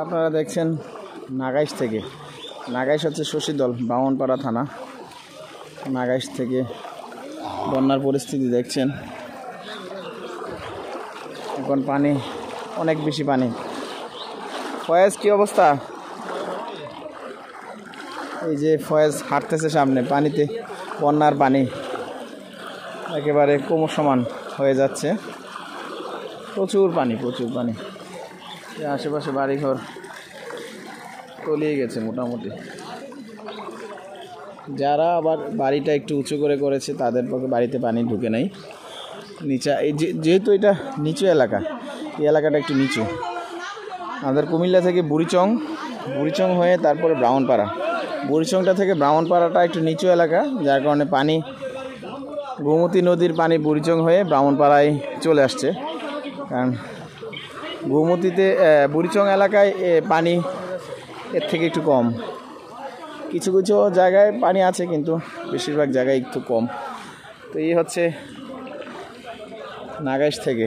আপনারা দেখছেন নাগাইশ থেকে, নাগাইশ হচ্ছে শশীদল, ব্রাহ্মণপাড়া থানা। নাগাইশ থেকে বন্যার পরিস্থিতি দেখছেন, এখন পানি, অনেক বেশি পানি। ফয়েজ কি অবস্থা? এই যে ফয়েজ হাঁটতেছে সামনে, পানিতে, বন্যার পানি একেবারে কোমর সমান হয়ে যাচ্ছে, প্রচুর পানি, প্রচুর পানি। আশেপাশে বাড়িঘর তলিয়ে গেছে মোটামুটি। যারা আবার বাড়িটা একটু উঁচু করে করেছে তাদের পক্ষে বাড়িতে পানি ঢুকে নাই। নিচা, এই যেহেতু এটা নিচু এলাকা, এই এলাকাটা একটু নিচু। আমাদের কুমিল্লা থেকে বুড়িচং, বুড়িচং হয়ে তারপরে ব্রাহ্মণপাড়া, বুড়িচংটা থেকে ব্রাহ্মণপাড়াটা একটু নিচু এলাকা, যার কারণে পানি, গোমতী নদীর পানি বুড়িচং হয়ে ব্রাহ্মণপাড়ায় চলে আসছে। কারণ গোমতীতে, বুড়িচং এলাকায় পানি এর থেকে একটু কম। কিছু কিছু জায়গায় পানি আছে, কিন্তু বেশিরভাগ জায়গায় একটু কম। তো এই হচ্ছে নাগাইশ থেকে।